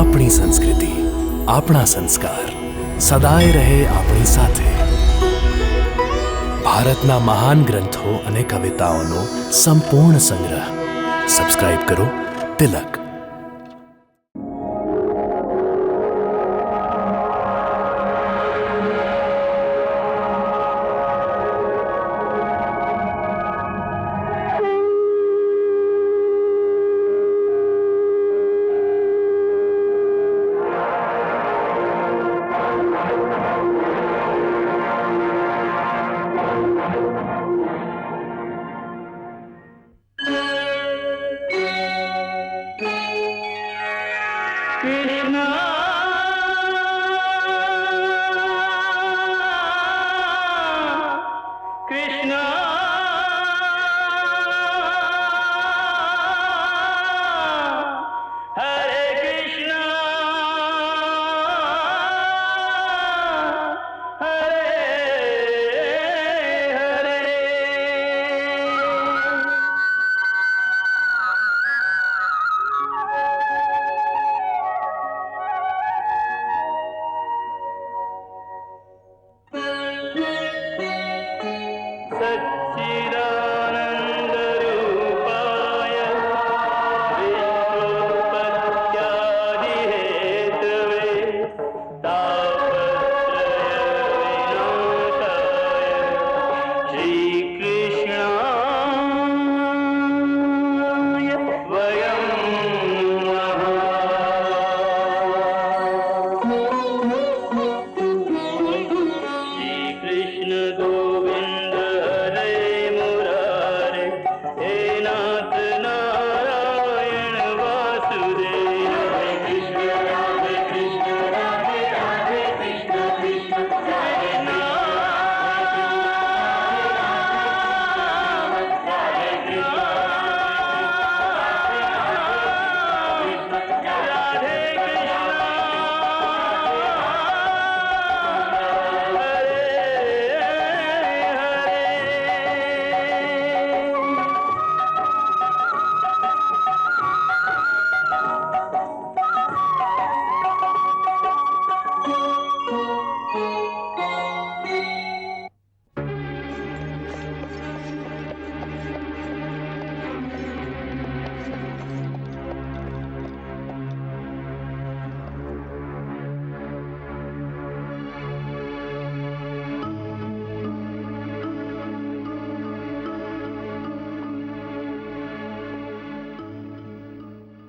આપણી સંસ્કૃતિ, આપણા સંસ્કાર સદાય રહે આપણી સાથે. ભારતના મહાન ગ્રંથો અને કવિતાઓનો સંપૂર્ણ સંગ્રહ. સબસ્ક્રાઇબ કરો તિલક.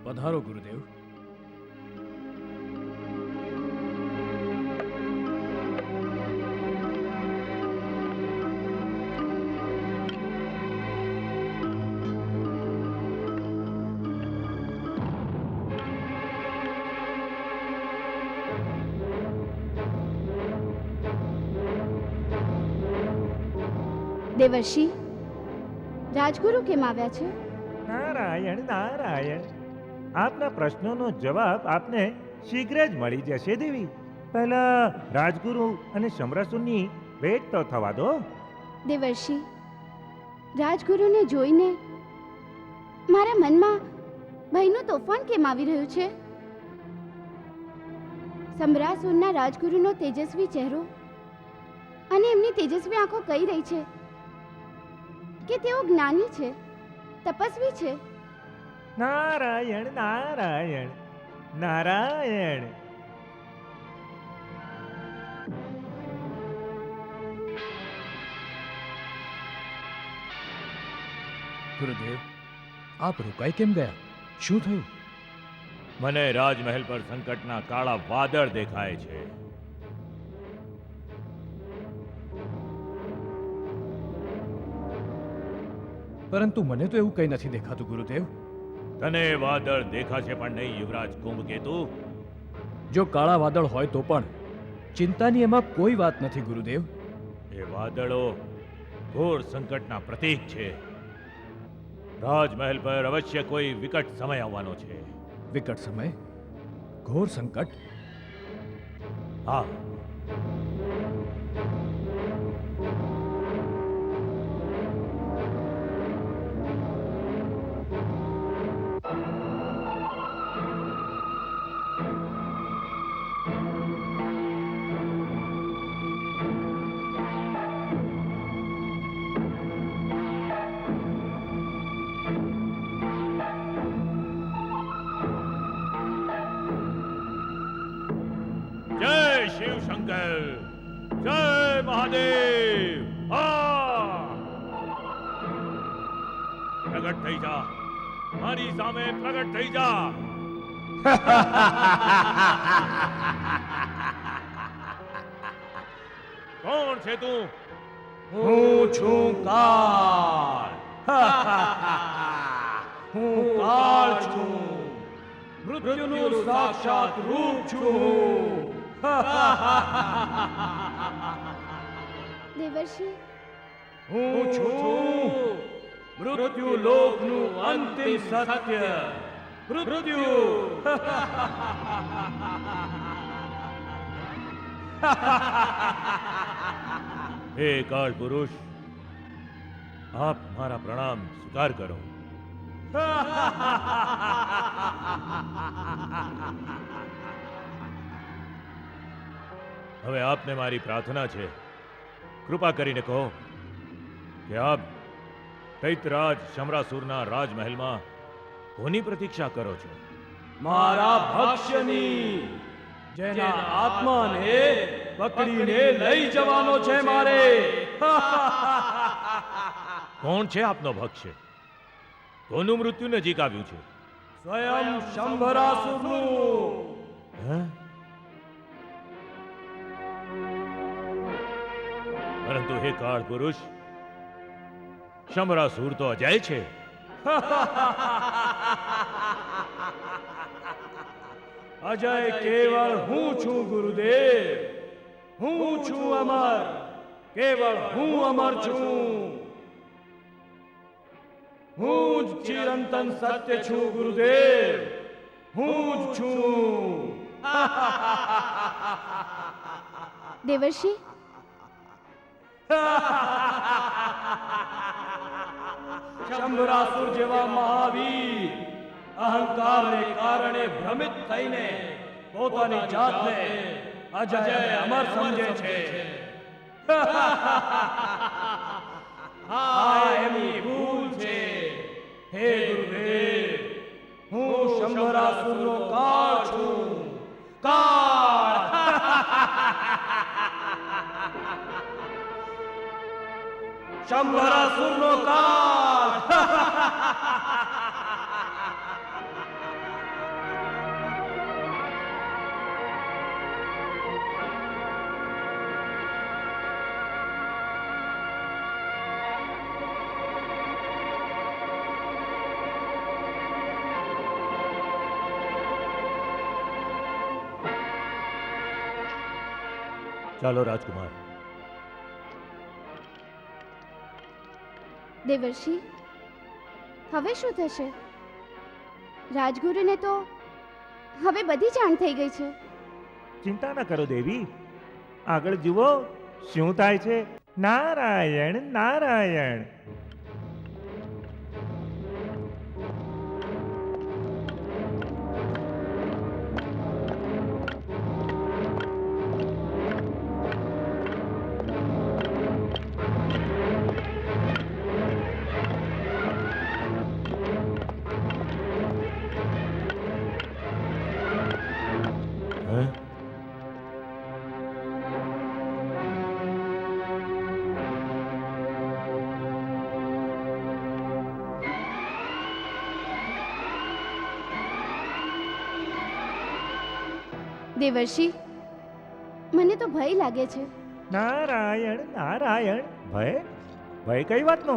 પધારો ગુરુદેવ. દેવર્ષિ, રાજગુરુ કેમ આવ્યા છે? નારાયણ નારાયણ, આપના પ્રશ્નોનો જવાબ આપને શીઘ્ર જ મળી જશે દેવી. પહેલા રાજગુરુ અને સમરસુની ભેટ તો થવા દો. દેવર્ષિ, રાજગુરુને જોઈને મારા મનમાં ભયનું તોફાન કેમ આવી રહ્યું છે? સમરાસુરના રાજગુરુનો તેજસ્વી ચહેરો અને એમની તેજસ્વી આંખો કહી રહી છે કે તેઓ જ્ઞાની છે, તપસ્વી છે. નારાયણ નારાયણ નારાયણ. ગુરુદેવ, આપ રોકાઈ કેમ ગયા? શું થયું? મને રાજમહેલ પર સંકટના કાળા વાદળ દેખાય છે. પરંતુ મને તો એવું કંઈ નથી દેખાતું ગુરુદેવ. તને વાદળ દેખાશે પણ નહીં યુવરાજ કુંભકેતુ. જો કાળા વાદળ હોય તો પણ ચિંતાની એમાં કોઈ વાત નથી ગુરુદેવ. એ વાદળો ઘોર સંકટના પ્રતીક છે. રાજમહેલ પર અવશ્ય કોઈ વિકટ સમય આવવાનો છે. વિકટ સમય? ઘોર સંકટ? હા. શિવ શંકર, જય મહાદેવ. હા, પ્રગટ થઈ જા, મારી સામે પ્રગટ થઈ જા. કોણ છે તું? હું છું કાળ. હું કાળ છું, મૃત્યુનું સાક્ષાત રૂપ છું. દેવર્ષિ, હું છું મૃત્યુ લોકનું અંતિમ સત્ય. મૃત્યુ. હે કાળ પુરુષ, આપ મારા પ્રણામ સ્વીકાર કરો. હવે આપને મારી પ્રાર્થના છે, કૃપા કરીને કહો કે આપ દૈત્યરાજ શમરાસુરના રાજમહેલમાં કોની પ્રતીક્ષા કરો છો? મારા ભક્ષ્યની, જેના આત્માને પકડીને લઈ જવાનો છે મારે. કોણ છે આપનો ભક્ષ્ય? કોનું મૃત્યુ નજીક આવ્યું છે? સ્વયં શંભરાસુરનું. હે? પરંતુ હે કાળ પુરુષ, શમરાસુર તો અજય છે. અજય કેવળ હું છું ગુરુદેવ. હું છું અમર, કેવળ હું અમર છું. હું જ ચિરંતન સત્ય છું ગુરુદેવ. હું જ છું. દેવર્ષિ, શંભરાસુર જેવા મહાવીર અહંકારને કારણે ભ્રમિત થઈને પોતાની જાતને અજય અમર સમજે છે. આ એમની ભૂલ છે. હે ગુરુદેવ, હું શંભરાસુરનો કાળ છું. કાળ. શંભરાસુરનો કાળ. ચાલો રાજકુમાર. દેવર્ષિ, હવે શું થશે? રાજગુરુને તો હવે બધી જાણ થઈ ગઈ છે. ચિંતા ન કરો દેવી, આગળ જુઓ શું થાય છે. નારાયણ નારાયણ. હે? દેવર્ષિ, મને તો ભય લાગે છે. નારાયણ નારાયણ. ભય? ભય કઈ વાતનો?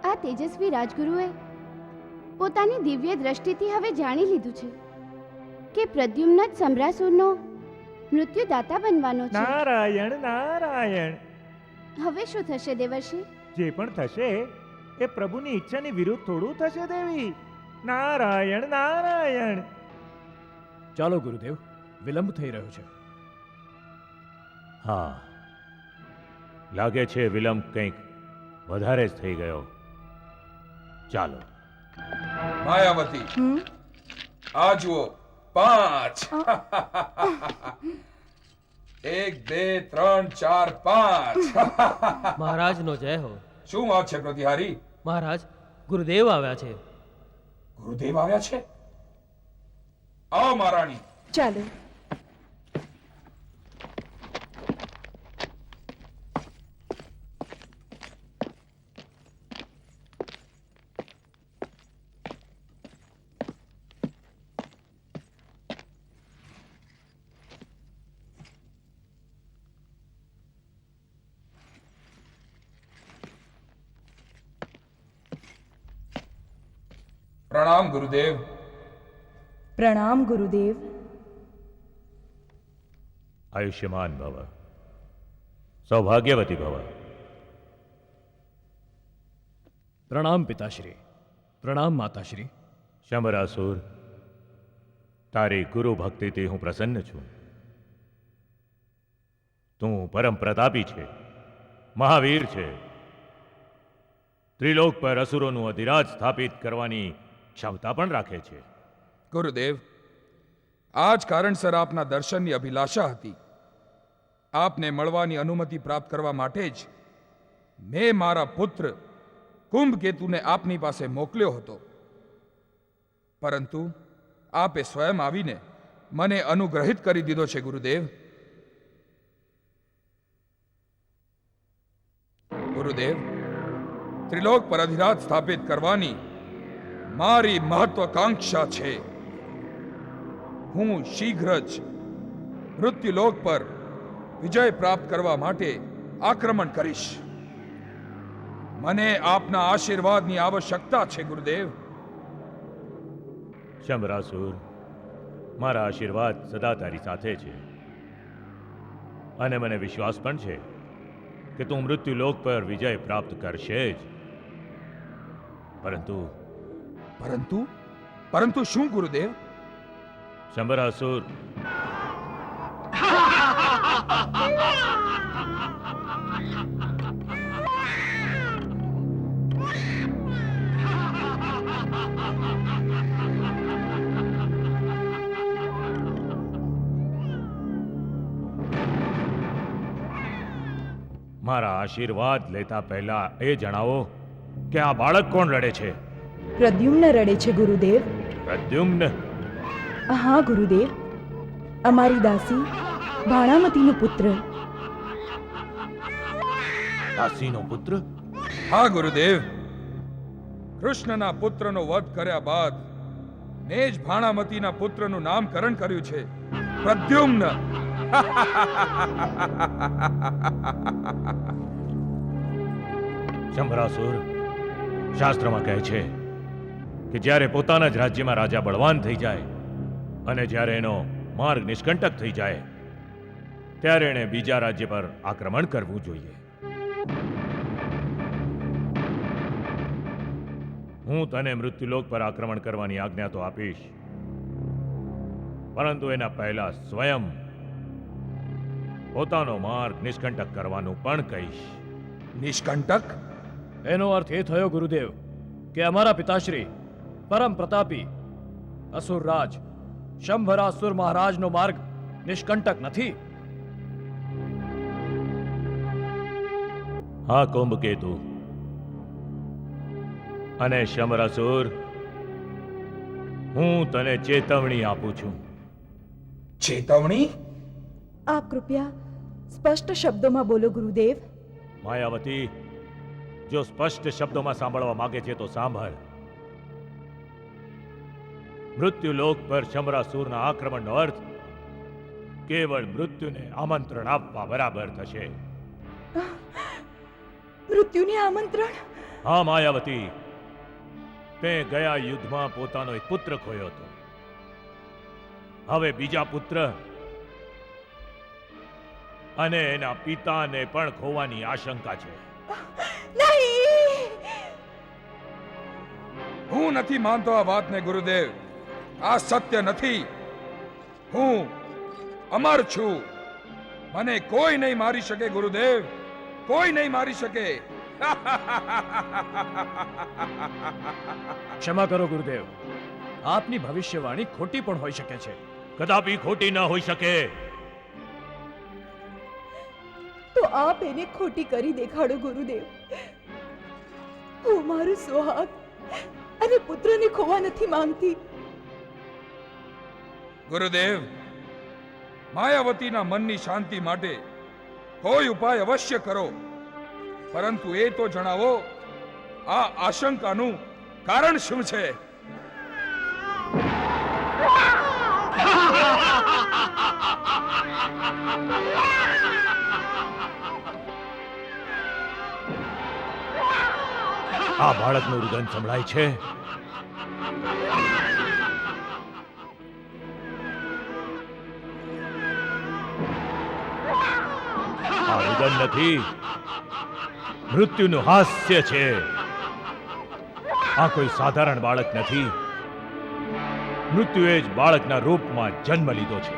આ તેજસ્વી રાજગુરુએ પોતાની દિવ્ય દ્રષ્ટિથી હવે જાણી લીધું છે કે પ્રદ્યુમ્ન જ શંભરાસુરનો મૃત્યુદાતા બનવાનો છે. નારાયણ નારાયણ. હવે શું થશે દેવર્ષિ? જે પણ થશે એ પ્રભુની ઈચ્છાની વિરુદ્ધ થોડું થશે દેવી. નારાયણ નારાયણ. ચાલો ગુરુદેવ, વિલંબ થઈ રહ્યો છે. હા, લાગે છે વિલંબ કંઈક વધારે જ થઈ ગયો. ચાલો. માયાવતી, આ જુઓ 5. 1 2 3 4 5. મહારાજનો જય હો. શું વાત છે પ્રતિહારી? મહારાજ, ગુરુદેવ આવ્યા છે. ગુરુદેવ આવ્યા છે? આવો મહારાણી. ચાલો. પ્રણામ ગુરુદેવ. પ્રણામ ગુરુદેવ. આયુષ્યમાન ભવ, સૌભાગ્યવતી ભવ. પ્રણામ પિતાશ્રી. પ્રણામ માતાશ્રી. શંભરાસુર, તારી ગુરુ ભક્તિથી હું પ્રસન્ન છું. તું પરમ પ્રતાપી છે, મહાવીર છે. ત્રિલોક પર અસુરોનું અધિરાજ સ્થાપિત કરવાની ક્ષમતા પણ રાખે છે. ગુરુદેવ, આ જ કારણસર આપના દર્શનની અભિલાષા હતી. આપને મળવાની અનુમતિ પ્રાપ્ત કરવા માટે જ મેં મારા પુત્ર કુંભકેતુને આપની પાસે મોકલ્યો હતો. પરંતુ આપે સ્વયં આવીને મને અનુગ્રહિત કરી દીધો છે ગુરુદેવ. ગુરુદેવ, ત્રિલોક પર અધિરાજ સ્થાપિત કરવાની મારી મહત્વાકાંક્ષા છે. હું શીઘ્ર જ મૃત્યુલોક પર વિજય પ્રાપ્ત કરવા માટે આક્રમણ કરીશ. મને આપના આશીર્વાદની આવશ્યકતા છે ગુરુદેવ. શંભરાસુર, મારા આશીર્વાદ સદા તારી સાથે છે અને મને વિશ્વાસ પણ છે કે તું મૃત્યુલોક પર વિજય પ્રાપ્ત કરશે જ. પરંતુ પરંતુ પરંતુ શું ગુરુદેવ? શંભરાસુર, મારા આશીર્વાદ લેતા પહેલા એ જણાવો કે આ બાળક કોણ રડે છે? પ્રદ્યુમ્ન રડે છે ગુરુદેવ. પ્રદ્યુમ્ન? હા ગુરુદેવ, અમારી દાસી ભાણામતીનો પુત્ર. દાસીનો પુત્ર? હા ગુરુદેવ, કૃષ્ણના પુત્રનો વધ કર્યા બાદ મેં જ ભાણામતીના પુત્રનું નામકરણ કર્યું છે, પ્રદ્યુમ્ન. શંભરાસુર, શાસ્ત્રમાં કહે છે કે જ્યારે પોતાના જ રાજ્યમાં રાજા બળવાન થઈ જાય અને જ્યારે એનો માર્ગ નિષ્કંટક થઈ જાય ત્યારે એણે બીજા રાજ્ય પર આક્રમણ કરવું જોઈએ. હું તને મૃત્યુલોક પર આક્રમણ કરવાની આજ્ઞા તો આપીશ, પરંતુ એના પહેલા સ્વયં પોતાનો માર્ગ નિષ્કંટક કરવાનું પણ કહીશ. નિષ્કંટક? એનો અર્થ એ થયો ગુરુદેવ કે અમારા પિતાશ્રી પરમ પ્રતાપી અસુરરાજ શંભરાસુર મહારાજનો માર્ગ નિષ્કંટક નથી. હા કુંભકેતુ અને શંભરાસુર, હું તને ચેતવણી આપું છું. ચેતવણી? આપ કૃપયા સ્પષ્ટ શબ્દોમાં બોલો ગુરુદેવ. માયાવતી, જો સ્પષ્ટ શબ્દોમાં સાંભળવા માંગે છે તો સાંભળ. મૃત્યુલોક પર શંભરાસુરના આક્રમણનો અર્થ કેવળ મૃત્યુને આમંત્રણ આપવા બરાબર થશે. મૃત્યુને આમંત્રણ? હા માયાવતી, તે ગયા યુદ્ધમાં પોતાનો એક પુત્ર ખોયો હતો. હવે બીજા પુત્ર અને એના પિતાને પણ ખોવાની આશંકા છે. નહીં! હું નથી માનતો આ વાતને ગુરુદેવ. આ સત્ય નથી. હું અમર છું. મને કોઈ નહીં મારી શકે ગુરુદેવ, કોઈ નહીં મારી શકે. ક્ષમા કરો ગુરુદેવ, આપની ભવિષ્યવાણી ખોટી પણ હોઈ શકે છે. કદાપી ખોટી ન હોઈ શકે. તો આપ એને ખોટી કરી દેખાડો ગુરુદેવ. હું મારું સુહાગ અને પુત્રને ખોવા નથી માંગતી. ગુરુદેવ, માયાવતીના મનની શાંતિ માટે કોઈ ઉપાય અવશ્ય કરો, પરંતુ એ તો જણાવો, આ આશંકાનું કારણ શું છે? આ બાળકનું રુદન સંભળાય છે. આ રુદન નથી, મૃત્યુનું હાસ્ય છે. આ કોઈ સાધારણ બાળક નથી. મૃત્યુએ જ બાળકના રૂપમાં જન્મ લીધો છે.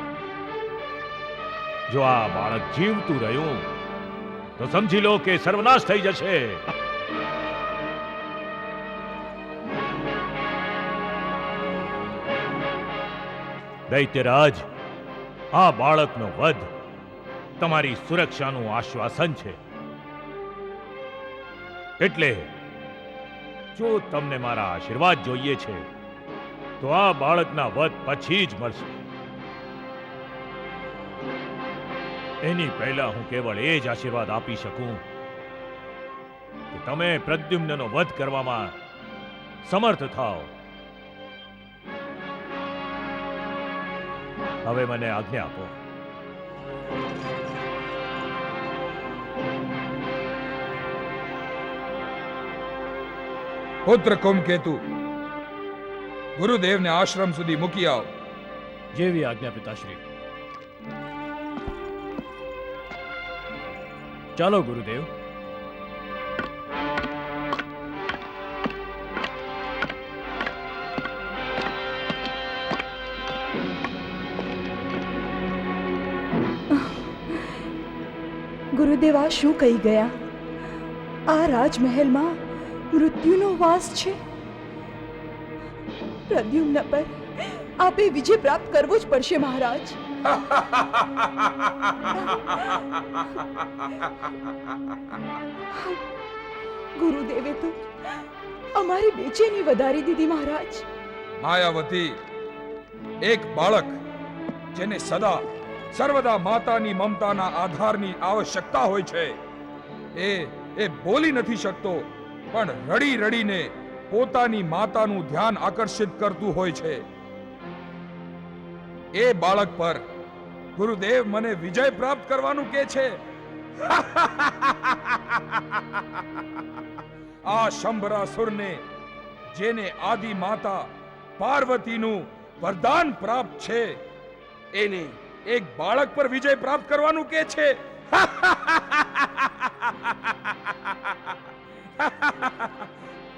જો આ બાળક જીવતું રહ્યું તો સમજી લો કે સર્વનાશ થઈ જશે. દૈત્યરાજ, આ બાળકનો વધ તમારી સુરક્ષાનું આશ્વાસન છે. એટલે જો તમને મારા આશીર્વાદ જોઈએ છે તો આ બાળકના વધ પછી જ મળશે. એની પહેલા હું કેવળ એ જ આશીર્વાદ આપી શકું કે તમે પ્રદ્યુમ્નનો વધ કરવામાં સમર્થ થાઓ. હવે મને આજ્ઞા આપો. પુત્ર કુમકેતુ, ગુરુદેવને આશ્રમ સુધી મૂકી આવ. જેવી આજ્ઞા પિતાશ્રી. ચાલો ગુરુદેવ. ગુરુદેવ, આ શું કહી ગયા? આ રાજમહેલમાં મૃત્યુનો વાસ છે. પ્રદ્યુમ્ન પર આપે વિજય પ્રાપ્ત કરવો જ પડશે મહારાજ. ગુરુદેવે તો અમારી બેચેની વધારી દીધી મહારાજ. માયાવતી, એક બાળક જેને સદા સર્વદા માતાની મમતાના આધારની આવશ્યકતા હોય છે, એ બોલી નથી શકતો, પણ રડી રડીને પોતાની માતાનું ધ્યાન આકર્ષિત કરતું હોય છે. એ બાળક પર ગુરુદેવ મને વિજય પ્રાપ્ત કરવાનું કહે છે. આ શંભરાસુરને, જેને આદિ માતા પાર્વતીનું વરદાન પ્રાપ્ત છે, એને એક બાળક પર વિજય પ્રાપ્ત કરવાનું કહે છે.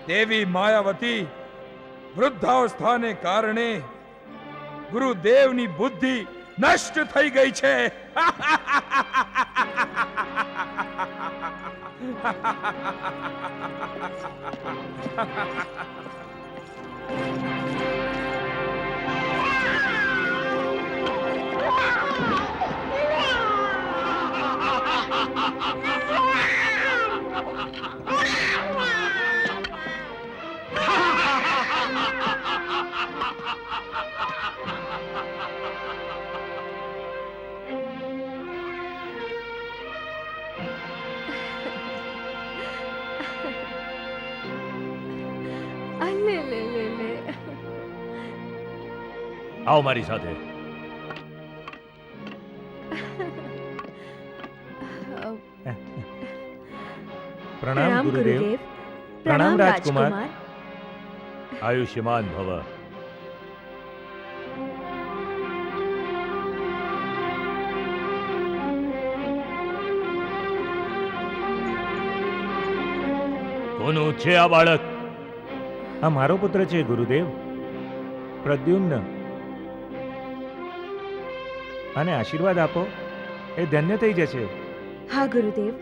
દેવી માયાવતી, વૃદ્ધાવસ્થાને કારણે ગુરુદેવની બુદ્ધિ નષ્ટ થઈ ગઈ છે. આવો મારી સાથે. પ્રણામ ગુરુદેવ. પ્રણામ રાજકુમાર. આયુષ્યમાન ભવ. કોનું છે આ બાળક? આ મારો પુત્ર છે ગુરુદેવ, પ્રદ્યુમ્ન. અને આશીર્વાદ આપો, એ ધન્ય થઈ જશે. હા ગુરુદેવ,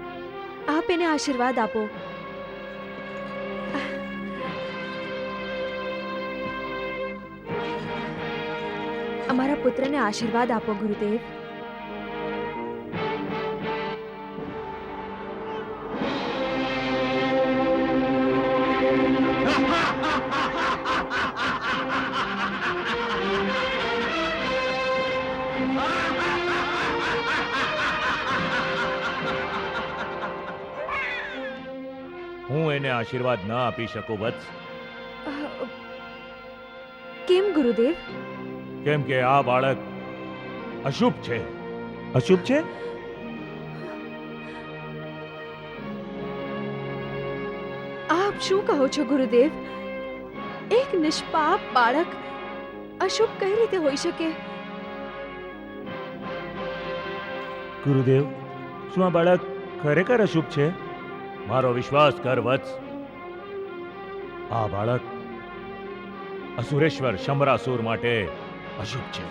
આપ એને આશીર્વાદ આપો. અમારા પુત્રને આશીર્વાદ આપો ગુરુદેવ. હું એને આશીર્વાદ ના આપી શકું વત્સ. કેમ ગુરુદેવ? કેમ કે આ બાળક અશુભ છે. અશુભ છે? આપ શું કહો છો ગુરુદેવ? એક નિષ્પાપ બાળક અશુભ કઈ રીતે હોઈ શકે? ગુરુદેવ, શું આ બાળક ખરેખર અશુભ છે? મારો વિશ્વાસ કર વત્સ, આ બાળક અસુરેશ્વર શંભરાસુર માટે અશુભ છે.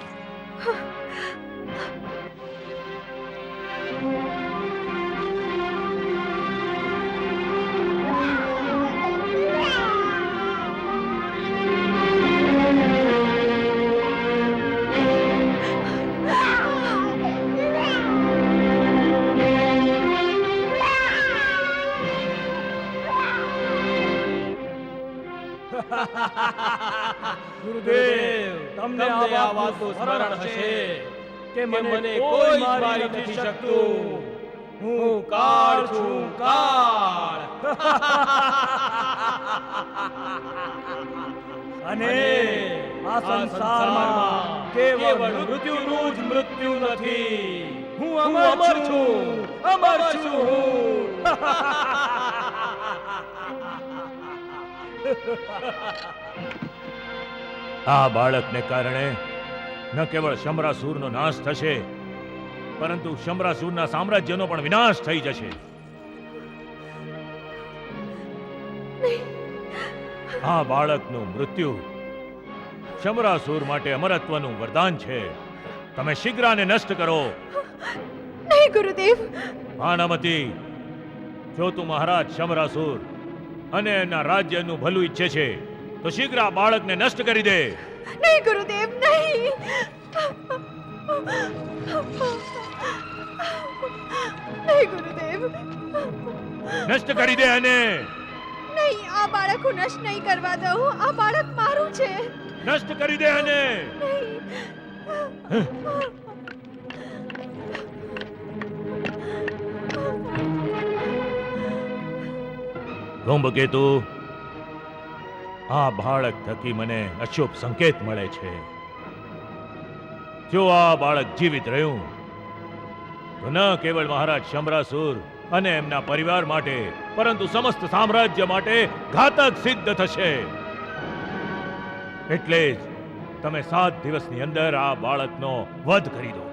ગુરુદેવ, તમને આ વાતનું સ્મરણ હશે કે મને કોઈ મારી નથી શકતું. હું કાળ છું, કાળ. અને આ સંસારમાં કેવળ મૃત્યુનું જ મૃત્યુ નથી. હું અમર છું, અમર છું. આ બાળકને કારણે ન કેવળ શંભરાસુરનો નાશ થશે, પરંતુ શંભરાસુરના સામ્રાજ્યનો પણ વિનાશ થઈ જશે. આ બાળકનું મૃત્યુ શંભરાસુર માટે અમરત્વનું વરદાન છે. તમે શીઘ્ર આને નષ્ટ કરો. નહીં ગુરુદેવ. ભાનામતી, જો તું મહારાજ શંભરાસુર અને એના રાજ્યનું ભલું ઈચ્છે છે તો શીઘ્ર આ બાળકને નષ્ટ કરી દે. નહીં ગુરુદેવ, નહીં. નહીં ગુરુદેવ, નષ્ટ કરી દે અને નહીં. આ બાળક હું નષ્ટ નહીં કરવા દઉં. આ બાળક મારું છે. નષ્ટ કરી દે અને ધૂમકેતુ, આ બાળક થકી મને અશુભ સંકેત મળે છે. જો આ બાળક જીવિત રહ્યું તો ન કેવળ મહારાજ શંભરાસુર અને એમના પરિવાર માટે, પરંતુ સમસ્ત સામ્રાજ્ય માટે ઘાતક સિદ્ધ થશે. એટલે જ તમે 7 દિવસની અંદર આ બાળકનો વધ કરી દો.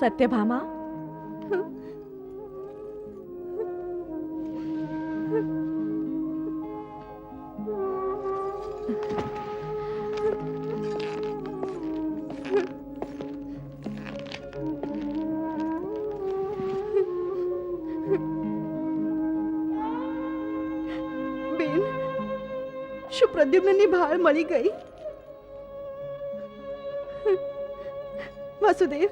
સત્યભામા, બેન, શું પ્રદ્યુમ્નની ભાળ મળી ગઈ? વાસુદેવ,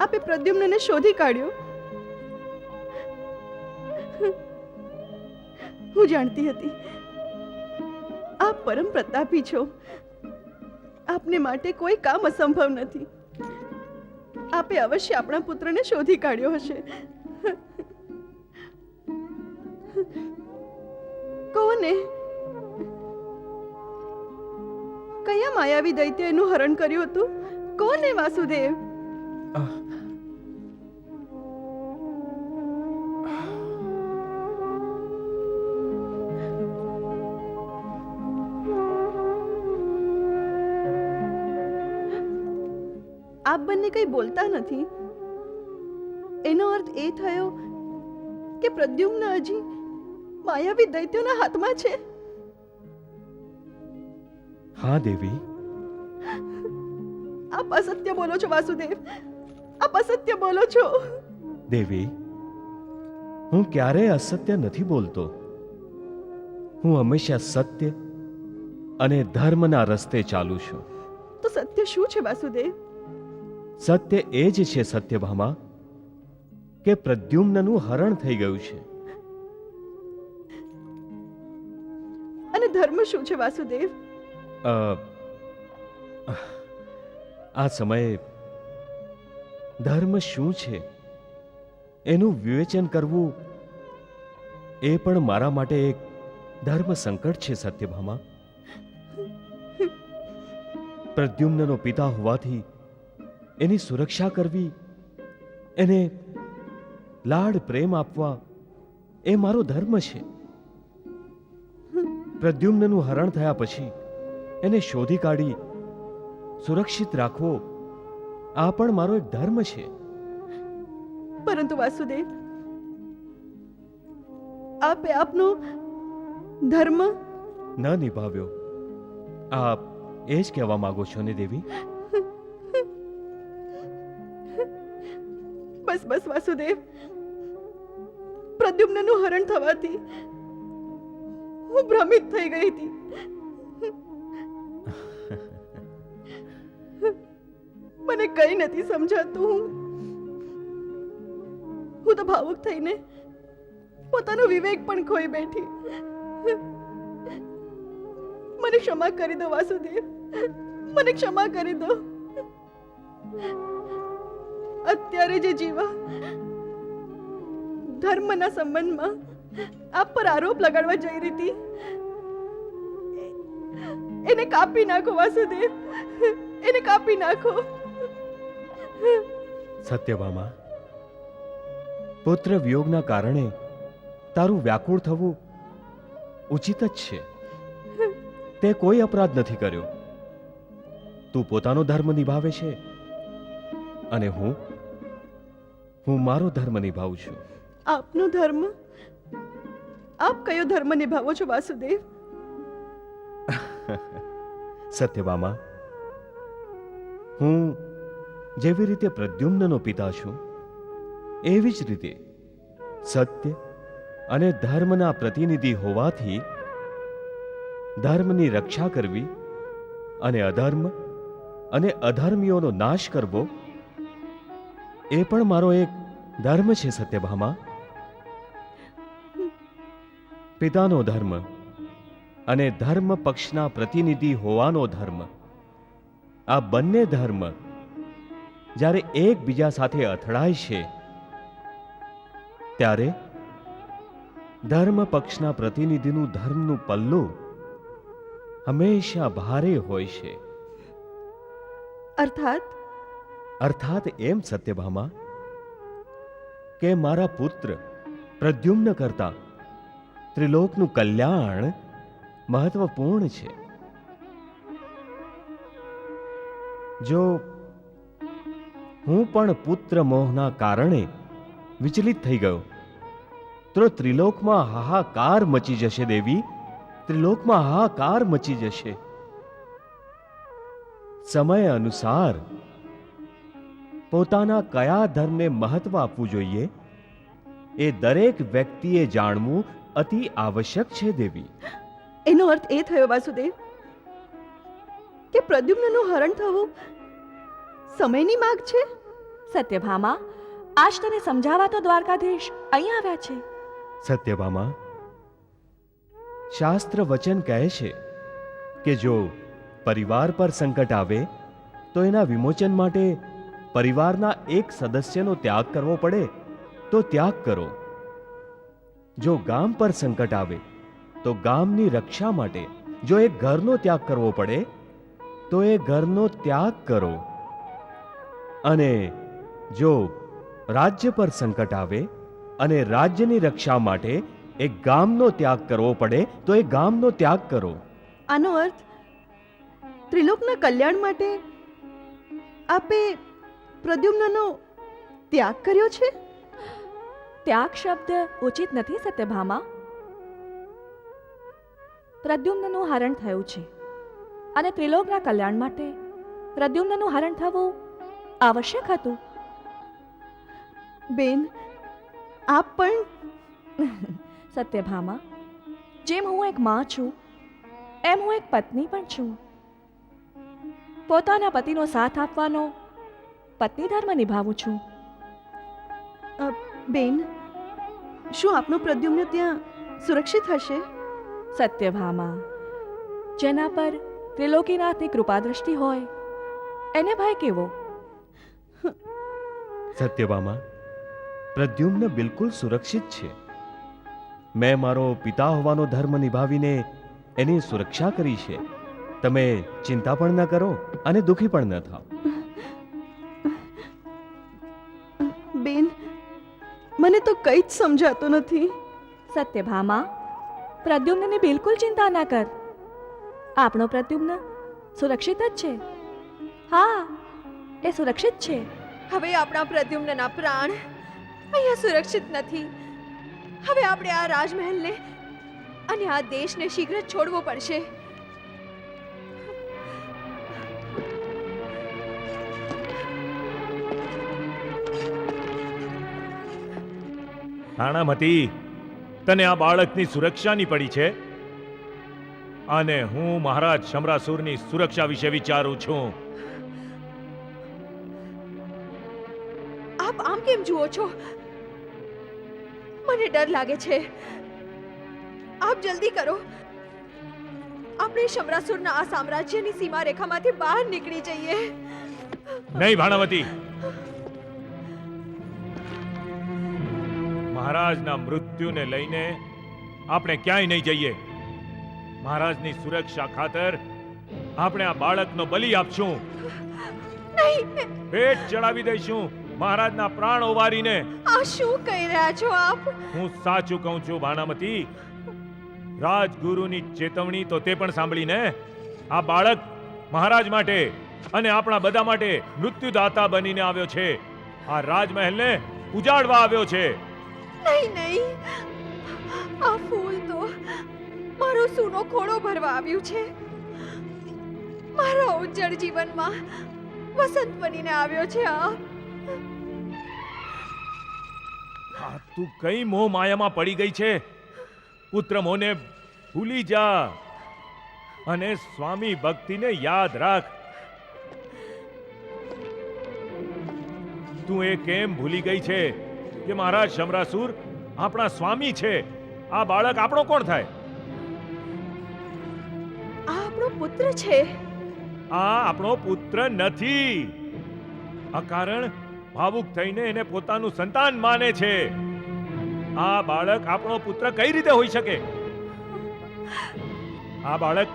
આપે પ્રદ્યુમ્નને શોધી કાઢ્યો. હું જાણતી હતી આપ પરમ પ્રતાપી છો. આપને માટે કોઈ કામ અસંભવ નથી. આપે અવશ્ય આપણા પુત્રને શોધી કાઢ્યો હશે. કોને? કયા માયાવી દૈત્ય એનું હરણ કર્યું હતું? કોને વાસુદેવ? આપ બંને કંઈ બોલતા નથી. એનો અર્થ એ થયો કે પ્રદ્યુમ્ન હજી માયાવી દૈત્યોના હાથમાં છે. હા દેવી. આપ અસત્ય બોલો છો વાસુદેવ. આપ અસત્ય બોલો છો. દેવી, હું ક્યારેય અસત્ય નથી બોલતો. હું હંમેશા સત્ય અને ધર્મના રસ્તે ચાલુ છું. તો સત્ય શું છે વાસુદેવ? સત્ય એ જ છે સત્યભામા કે પ્રદ્યુમ્નનું હરણ થઈ ગયું છે. અને ધર્મ શું છે વાસુદેવ? આ સમયે ધર્મ શું છે એનું વિવેચન કરવું એ પણ મારા માટે એક ધર્મ સંકટ છે સત્યભામા. પ્રદ્યુમ્નનો પિતા હોવાથી એની સુરક્ષા કરવી, એને લાડ પ્રેમ આપવા એ મારો ધર્મ છે. પ્રદ્યુમ્નનું હરણ થયા પછી એને શોધી કાઢી સુરક્ષિત રાખવો આ પણ મારો એક ધર્મ છે. પરંતુ વાસુદેવ, આપે આપનો ધર્મ ન નિભાવ્યો, આપ એ જ કહેવા માંગો છો ને દેવી? બસ બસ વાસુદેવ, પ્રદ્યુમ્નનું હરણ થવાથી હું ભ્રમિત થઈ ગઈ હતી. મને કઈ નથી સમજાતું. હું તો ભાવુક થઈને પોતાનો વિવેક પણ ખોઈ બેઠી. મને ક્ષમા કરી દો વાસુદેવ, મને ક્ષમા કરી દો. અત્યારે જે જીવા ધર્મના સંબંધમાં આપ પર આરોપ લગાડવા જઈ રહી હતી, એને કાપી નાખો વાસુદેવ, એને કાપી નાખો. સત્યભામા, પુત્ર વિયોગના કારણે તારું વ્યાકુળ થવું ઉચિત જ છે. તે કોઈ અપરાધ નથી કર્યો. તું પોતાનો ધર્મ નિભાવે છે અને હું મારો ધર્મ નિભાવું છું. આપનો ધર્મ? આપ કયો ધર્મ નિભાવો છો વાસુદેવ? સત્યભામા, હું જેવી રીતે પ્રદ્યુમ્નનો પિતા છું, એવી જ રીતે સત્ય અને ધર્મના પ્રતિનિધિ હોવાથી ધર્મની રક્ષા કરવી અને અધર્મ અને અધર્મીઓનો નાશ કરવો એ પણ મારો એક ધર્મ છે. સત્યભામા, પિતાનો ધર્મ અને ધર્મ પક્ષના પ્રતિનિધિ હોવાનો ધર્મ, આ બંને ધર્મ જ્યારે એકબીજા સાથે અથડાય છે ત્યારે ધર્મ પક્ષના પ્રતિનિધિનું ધર્મનું પલ્લું હંમેશા ભારે હોય છે. અર્થાત એમ સત્યભામા કે મારા પુત્ર પ્રદ્યુમ્ન કરતા ત્રિલોકનું કલ્યાણ મહત્વપૂર્ણ છે. જો હું પણ પુત્ર મોહના કારણે વિચલિત થઈ ગયો તો ત્રિલોકમાં હાહાકાર મચી જશે દેવી, ત્રિલોકમાં હાહાકાર મચી જશે. સમય અનુસાર પોતાના કયા ધર્મને મહત્વ આપવું જોઈએ એ દરેક વ્યક્તિએ જાણવું અતિ આવશ્યક છે દેવી. એનો અર્થ એ થયો વાસુદેવ કે પ્રદ્યુમ્નનું હરણ થવું સમયની માગ છે. સત્યભામા, આજ તને સમજાવવા તો દ્વારકાધીશ અહીં આવ્યા છે. સત્યભામા, શાસ્ત્ર વચન કહે છે કે જો પરિવાર પર સંકટ આવે તો એના વિમોચન માટે પરિવારના એક સદસ્યનો ત્યાગ કરવો પડે તો ત્યાગ કરો. જો ગામ પર સંકટ આવે તો ગામની રક્ષા માટે જો એક ઘરનો ત્યાગ કરવો પડે તો એ ઘરનો ત્યાગ કરો. અને જો રાજ્ય પર સંકટ આવે અને રાજ્યની રક્ષા માટે એક ગામનો ત્યાગ કરવો પડે તો એ ગામનો ત્યાગ કરો. આનો અર્થ ત્રિલોકના કલ્યાણ માટે આપે પ્રદ્યુમ્નનો ત્યાગ કર્યો છે? ત્યાગ શબ્દ ઉચિત નથી સત્યભામા. પ્રદ્યુમ્નનું હરણ થયું છે અને ત્રિલોકના કલ્યાણ માટે પ્રદ્યુમ્નનું હરણ થવું આવશ્યક હતું. બેન, આપ પણ સત્યભામા, જેમ હું એક માં છું એમ હું એક પત્ની પણ છું. પોતાના પતિનો સાથ આપવાનો પત્ની ધર્મ નિભાવું છું. બેન, શું આપનો પ્રદ્યુમ્ન ત્યાં સુરક્ષિત હશે? સત્યભામા, જેના પર ત્રિલોકીનાથની કૃપા દ્રષ્ટિ હોય એને ભય કેવો? સત્યભામા, પ્રદ્યુમ્ન બિલકુલ સુરક્ષિત છે. મેં મારો પિતા હોવાનો ધર્મ નિભાવીને એની સુરક્ષા કરી છે. તમે ચિંતા પણ ન કરો અને દુઃખી પણ ન થાઓ. બેન, મને તો કંઈ જ સમજાતું નથી. સત્યભામા, પ્રદ્યુમ્નની બિલકુલ ચિંતા ના કર. આપણો પ્રદ્યુમ્ન સુરક્ષિત જ છે. હા, એ સુરક્ષિત છે. હવે આપણા પ્રદ્યુમ્નના પ્રાણ અહીંયા સુરક્ષિત નથી. હવે આપણે આ રાજમહેલને અને આ દેશને શીઘ્ર જ છોડવો પડશે. ભાણામતી, તને આ બાળકની સુરક્ષાની પડી છે અને હું મહારાજ શમરાસુરની સુરક્ષા વિશે વિચારું છું. આપ આમ કેમ જુઓ છો? મને ડર લાગે છે. આપ જલ્દી કરો. આપણે શમરાસુરના આ સામ્રાજ્યની સીમા રેખામાંથી બહાર નીકળી જઈએ. નહીં ભાણાવતી, મહારાજના મૃત્યુને લઈને આપણે ક્યાંય નહીં જઈએ. મહારાજની સુરક્ષા ખાતર આપણે આ બાળકનો બલિ આપશું. નહીં, ભેટ ચડાવી દઈશું મહારાજના પ્રાણ ઓવારીને. આ શું કહી રહ્યા છો આપ? હું સાચું કહું છું ભાણામતી. રાજગુરુની ચેતવણી તો તે પણ સાંભળીને. આ બાળક મહારાજ માટે અને આપણા બધા માટે મૃત્યુદાતા બનીને આવ્યો છે. આ રાજમહેલને ઉજાડવા આવ્યો છે. નહીં, નહીં, આ ફૂલ તો મારો સૂનો ખોળો ભરવા આવ્યું છે. મારા ઉજ્જળ જીવનમાં વસંત બનીને આવ્યો છે. આ તું કઈ મોહ માયામાં પડી ગઈ છે? પુત્ર મોને ભૂલી જા અને સ્વામી ભક્તિને યાદ રાખ. તું એ કેમ ભૂલી ગઈ છે કે મહારાજ શમરાસુર આપણા સ્વામી છે? આ બાળક આપણો કોણ થાય? આ આપણો પુત્ર છે. આ આપણો પુત્ર નથી. અકારણ ભાવુક થઈને એને પોતાનું સંતાન માને છે. આ બાળક આપણો પુત્ર કઈ રીતે હોઈ શકે? આ બાળક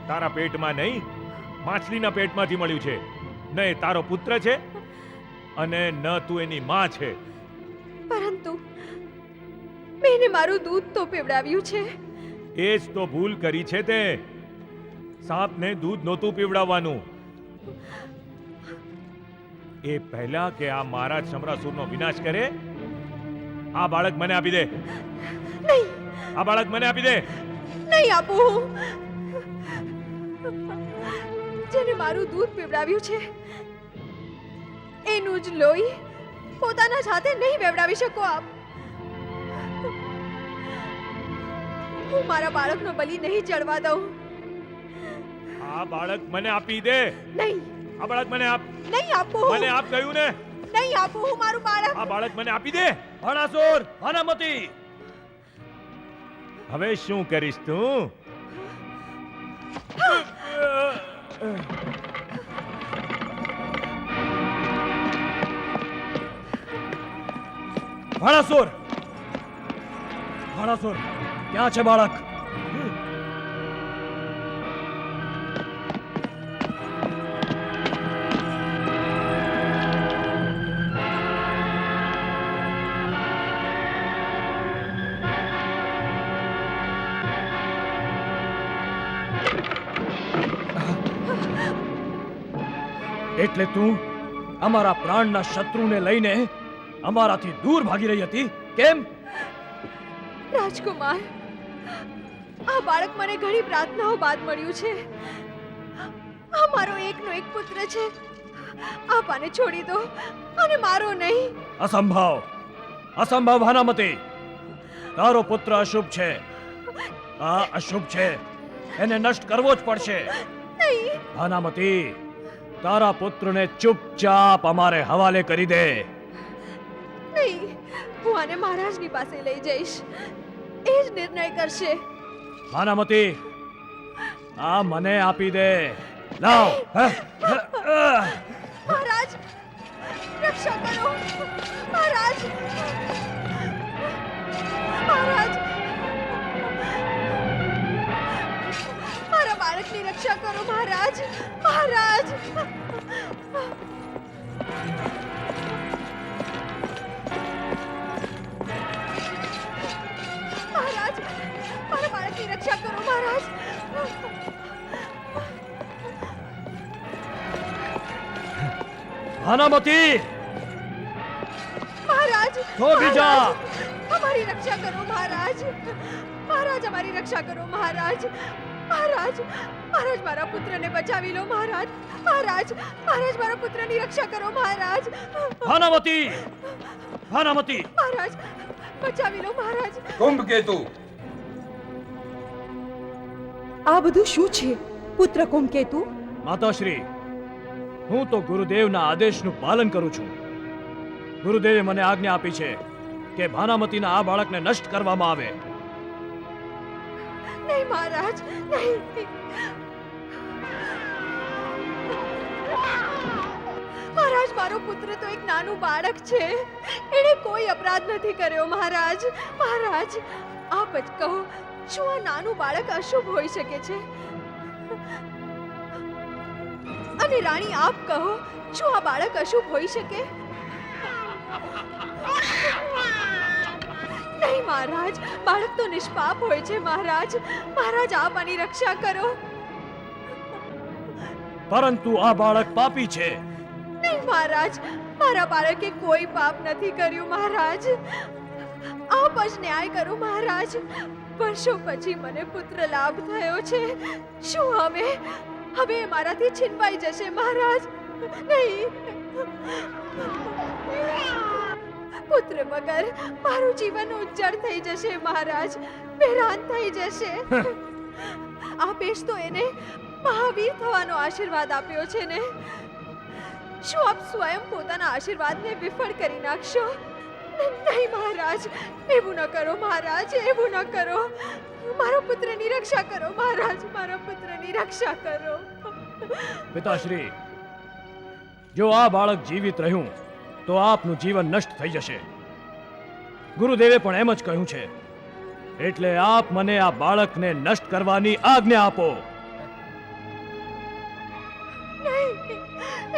તારા પેટમાં નહીં, માછલીના પેટમાંથી મળ્યું છે. ન એ તારો પુત્ર છે અને ન તું એની માં છે. પરંતુ મેને મારું દૂધ તો પીવડાવ્યું છે. એ જ તો ભૂલ કરી છે તે. સાપને દૂધ નહોતું પીવડાવવાનું. એ પહેલા કે આ મહારાજ શમરાસુરનો વિનાશ કરે, આ બાળક મને આપી દે. નહીં, આ બાળક મને આપી દે. નહીં આપું. જેને મારું દૂધ પીવડાવ્યું છે એનું જ લોહી પોતાના જ હાથે નહીં વેવડાવી શકો આપ. હું મારા બાળકનો બલિ નહીં ચડવા દઉં. આ બાળક મને આપી દે. નહીં, આ બાળક મને આપ. નહીં આપું. મને આપ કહ્યું ને. નહીં આપું. હું મારું બાળક. આ બાળક મને આપી દે. ભાણાસુર, ભાનામતી, હવે શું કરીશ તું? ભાણાસુર, ભાણાસુર, ક્યાં છે બાળક? એટલે તું અમારા પ્રાણના શત્રુને લઈને અમારાથી દૂર ભાગી રહી હતી, કેમ? રાજકુમાર, આ બાળક મને ઘણી પ્રાર્થનાઓ બાદ મળ્યું છે. આ મારો એકનો એક પુત્ર છે. આપ આને છોડી દો અને મારો નહીં. અસંભવ, અસંભવ ભાનામતી. તારો પુત્ર અશુભ છે. આ અશુભ છે, એને નષ્ટ કરવો જ પડશે. નહીં. ભાનામતી, તારા પુત્રને ચૂપચાપ અમારે હવાલે કરી દે. નહીં, હું આને મહારાજની પાસે લઈ જઈશ. એ જ નિર્ણય કરશે. ભાનામતી, આ મને આપી દે. લાવ. મહારાજ, રક્ષા કરો. મહારાજ, મહારાજ. ભાનામતી, મહારાજ થોભી જા. અમારી રક્ષા કરો મહારાજ. મહારાજ અમારી રક્ષા કરો મહારાજ. મહારાજ મહારાજ મારા પુત્રને બચાવી લો મહારાજ. મહારાજ મહારાજ મારા પુત્રની રક્ષા કરો મહારાજ. ભાનામતી, ભાનામતી. મહારાજ બચાવી લો મહારાજ. કુંભકેતુ, આ બધું શું છે પુત્ર કુંભકેતુ? માતાશ્રી, હું તો ગુરુદેવના આદેશનું પાલન કરું છું. ગુરુદેવે મને આજ્ઞા આપી છે કે ભાનામતીના આ બાળકને નષ્ટ કરવામાં આવે. નહીં મહારાજ, નહીં. મહારાજ મારો પુત્ર તો એક નાનું બાળક છે. એણે કોઈ અપરાધ નથી કર્યો મહારાજ. મહારાજ આપ જ કહો, શું આ નાનું બાળક અશુભ હોઈ શકે છે? અને રાણી આપ કહો, શું આ બાળક અશુભ હોઈ શકે? નહીં મહારાજ, બાળક તો નિષ્પાપ હોય છે મહારાજ. મહારાજ આપ આની રક્ષા કરો. પરંતુ આ બાળક પાપી છે. નહીં મહારાજ, મારા બાળકે કોઈ પાપ નથી કર્યું મહારાજ. આપ જ ન્યાય કરો મહારાજ. વર્ષો પછી મને પુત્ર લાભ થયો છે. શું હવે મારાથી છીનવાઈ જશે મહારાજ? નહીં. પુત્ર વગર મારું જીવન ઉજ્જળ થઈ જશે મહારાજ. વેરાન થઈ જશે. આપે જ તો એને મહાવીર થવાનો આશીર્વાદ આપ્યો છે ને. શું આપ સ્વયં પોતાના આશીર્વાદને વિફળ કરી નાખશો? નહીં મહારાજ, એવું ન કરો મહારાજ, એવું ન કરો. મારા પુત્રની રક્ષા કરો મહારાજ. મારા પુત્રની રક્ષા કરો. પિતાશ્રી, જો આ બાળક જીવિત રહ્યું તો આપનું જીવન નષ્ટ થઈ જશે. ગુરુદેવે પણ એમ જ કહ્યું છે. એટલે આપ મને આ બાળકને નષ્ટ કરવાની આજ્ઞા આપો. નહીં,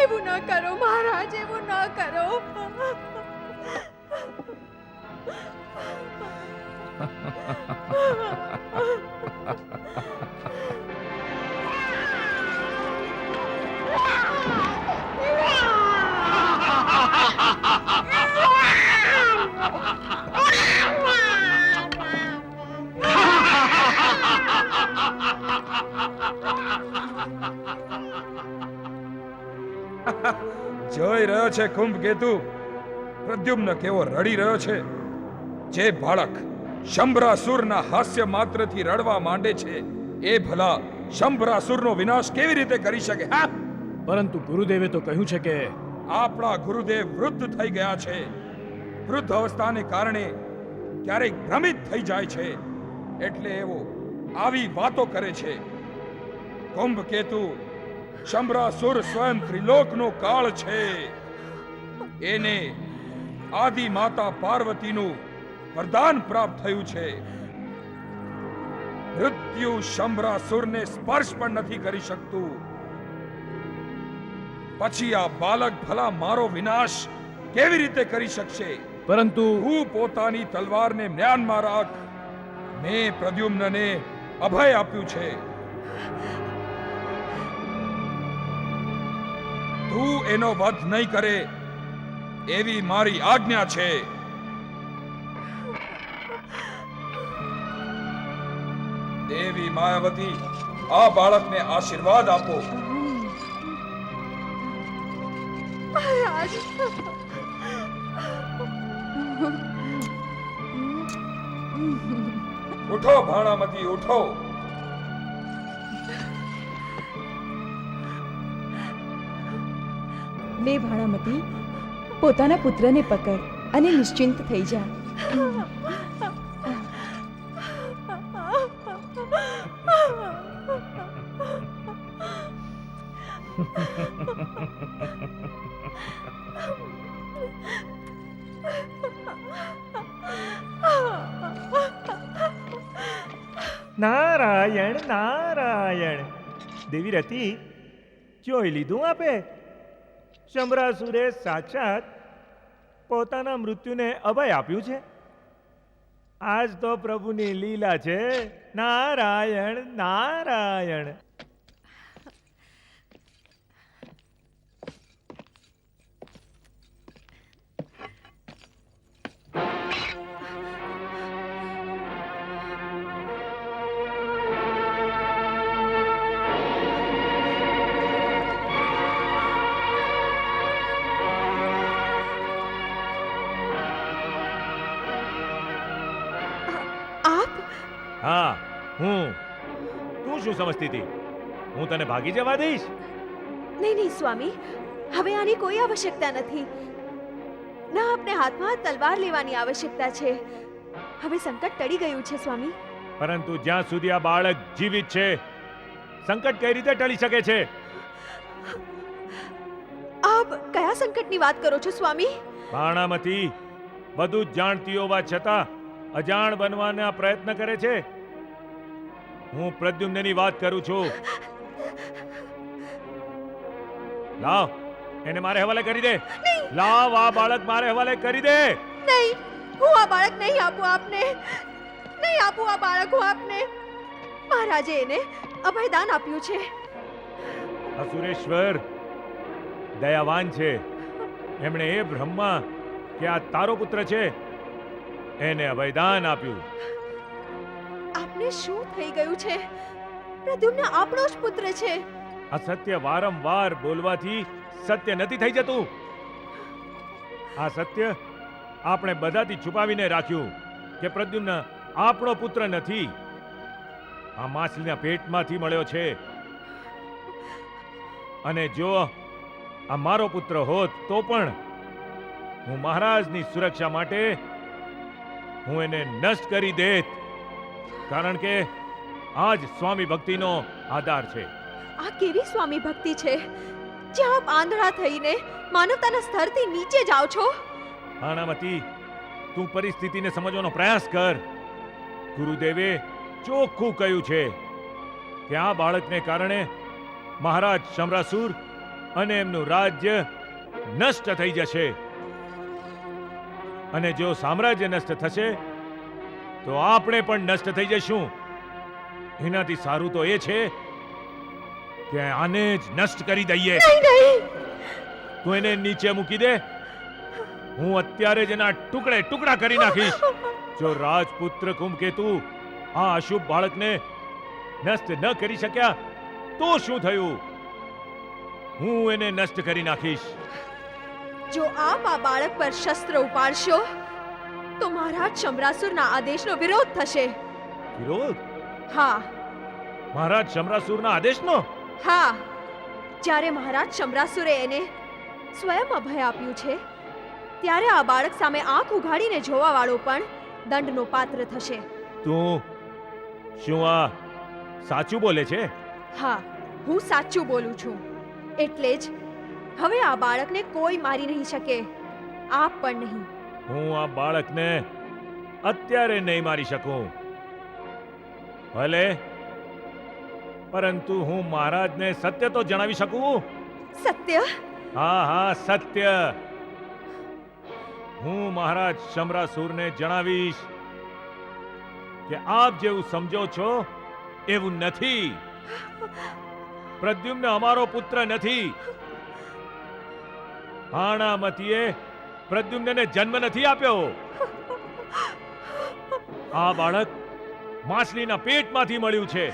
એવું ન કરો મહારાજ, એવું ન કરો. જોઈ રહ્યો છે કુંભકેતુ, પ્રદ્યુમ્ન કેવો રડી રહ્યો છે. જે બાળક શંભરાસુરના હાસ્ય માત્રથી રડવા માંડે છે, એ ભલા શંભરાસુરનો વિનાશ કેવી રીતે કરી શકે? હા, પરંતુ ગુરુદેવે તો કહ્યું છે કે આપણા ગુરુદેવ વૃદ્ધ થઈ ગયા છે. વૃદ્ધ અવસ્થાને કારણે ક્યારેક ભ્રમિત થઈ જાય છે, એટલે એવો આવી વાતો કરે છે. કુંભકેતુ, શંભરાસુર સ્વયં ત્રિલોકનો કાળ છે. એને આદિ માતા પાર્વતીનું વરદાન પ્રાપ્ત થયું છે. મૃત્યુ શંભરાસુરને સ્પર્શ પણ નથી કરી શકતું. પછી આ બાલક ભલા મારો વિનાશ કેવી રીતે કરી શકશે? પરંતુ તું પોતાની તલવારને મ્યાનમાં રાખ. મેં પ્રદ્યુમ્નને અભય આપ્યું છે. તું એનો વધ નહીં કરે એવી મારી આજ્ઞા છે. દેવી માયાવતી, આ બાળકને આશીર્વાદ આપો. મહારાજ, ઉઠો ભાણામતી, ઉઠો. લે ભાણામતી, પોતાના પુત્રને પકડ અને નિશ્ચિંત થઈ જા. નારાયણ નારાયણ. દેવી રતી, જોઈ લીધું આપે? શંભરાસુરે સાક્ષાત પોતાના મૃત્યુને અભય આપ્યું છે. આજ તો પ્રભુની લીલા છે. નારાયણ નારાયણ. હા હું. તું શું સમજતી હતી? હું તને ભાગી જવા દઈશ? નહીં નહીં સ્વામી, હવે આની કોઈ આવશ્યકતા નથી. ના આપને હાથમાં તલવાર લેવાની આવશ્યકતા છે. હવે સંકટ ટળી ગયું છે સ્વામી. પરંતુ જ્યાં સુધી આ બાળક જીવિત છે, સંકટ કઈ રીતે ટળી શકે છે? આપ કયા સંકટની વાત કરો છો સ્વામી? બાણામતી બધું જ જાણતી હોવા છતાં અજાણ બનવાના પ્રયત્ન કરે છે. હું પ્રદ્યુમ્નની વાત કરું છું. લાવ એને મારે હવાલે કરી દે. લાવ આ બાળક મારે હવાલે કરી દે. નહીં, હું આ બાળક નહીં આપું આપને. નહીં આપું આ બાળક હું આપને. મહારાજે એને અભયદાન આપ્યું છે. અસુરેશ્વર દયાવાન છે. એમણે એ બ્રહ્મા કે આ તારો પુત્ર છે એને અભયદાન આપ્યું. આપને શું થઈ ગયું છે? પ્રદ્યુમ્ન આપણો જ પુત્ર છે. અસત્ય વારંવાર બોલવાથી સત્ય નથી થઈ જતું. આ સત્ય આપણે બધાથી છુપાવીને રાખ્યું કે પ્રદ્યુમ્ન આપણો પુત્ર નથી, આ માછલીના પેટમાંથી મળ્યો છે. અને જો આ મારો પુત્ર હોત તો પણ હું મહારાજની સુરક્ષા માટે હું એને નષ્ટ કરી દેત, કારણ કે આ જ સ્વામી ભક્તિનો આધાર છે. આ કેવી સ્વામી ભક્તિ છે જ્યાં આપ આંધળા થઈને માનવતાના સ્તરથી નીચે જાઓ છો? બાણામતી, તું પરિસ્થિતિને સમજવાનો પ્રયાસ કર. ગુરુદેવે ચોખ્ખું કહ્યું છે કે આ બાળકને કારણે મહારાજ શમરાસુર અને એમનું રાજ્ય નષ્ટ થઈ જશે. અને જો સામ્રાજ્ય નષ્ટ થશે તો આપણે પણ નષ્ટ થઈ જશું. એનાથી સારું તો એ છે કે આને જ નષ્ટ કરી દઈએ. તું એને નીચે મૂકી દે. હું અત્યારે જ એના ટુકડે ટુકડા કરી નાખીશ. જો રાજપુત્ર કુંભકેતુ આ અશુભ બાળકને નષ્ટ ન કરી શક્યા તો શું થયું? હું એને નષ્ટ કરી નાખીશ. જો આપ આ બાળક પર શસ્ત્ર ઉપાડશો તો મહારાજ શમરાસુરના આદેશનો વિરોધ થશે. વિરોધ? હા મહારાજ શમરાસુરના આદેશનો? હા. જ્યારે મહારાજ શમરાસુરે એને સ્વયં અભય આપ્યું છે ત્યારે આ બાળક સામે આંખ ઉઘાડીને જોવા વાળો પણ દંડનો પાત્ર થશે. તું શું આ સાચું બોલે છે? હા, હું સાચું બોલું છું. એટલે જ હવે આ બાળકને કોઈ મારી નહીં શકે, આપ પણ નહીં. હું આ બાળકને અત્યારે નહીં મારી શકું. ભલે, પરંતુ હું મહારાજને સત્ય તો જણાવી શકું. સત્ય? હા હા, સત્ય. હું મહારાજ શમરાસુરને જણાવીશ કે આપ જેવું સમજો છો એવું નથી. પ્રદ્યુમ્ન અમારો પુત્ર નથી. બાણામતીએ પ્રદ્યુમ્નને જન્મ નથી આપ્યો. આ બાળક માછલીના પેટમાંથી મળ્યું છે.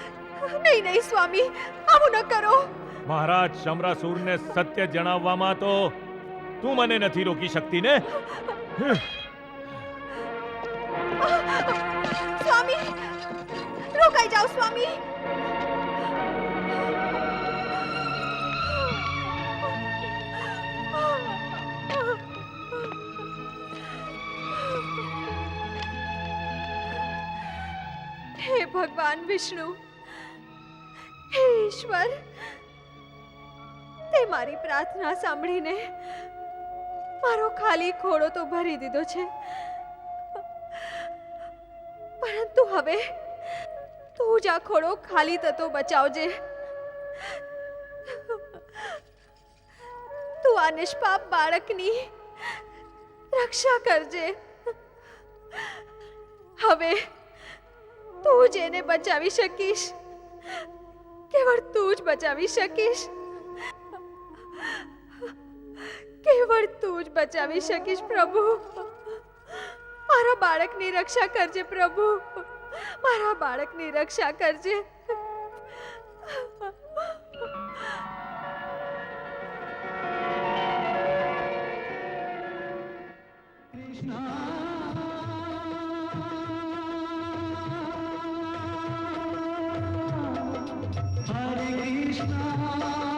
નહીં નહીં સ્વામી, આવું ન કરો. મહારાજ શમરાસુરને સત્ય જણાવવામાં તો તું મને નથી રોકી શકતી ને? સ્વામી, રોકાઈ જાઓ સ્વામી. હે ભગવાન વિષ્ણુ, હે ઈશ્વર, તે મારી પ્રાર્થના સાંભળીને મારો ખાલી ખોળો તો ભરી દીધો છે, પરંતુ હવે તું જ આ ખોળો ખાલી થતો બચાવજે. તું આ નિષ્પાપ બાળકની રક્ષા કરજે. હવે તું જ એને બચાવી શકીશ, કેવળ તું જ બચાવી શકીશ. કેવળ તું જ બચાવી શકીશ પ્રભુ. મારા બાળકની રક્ષા કરજે પ્રભુ, મારા બાળકની રક્ષા કરજે. कृष्णा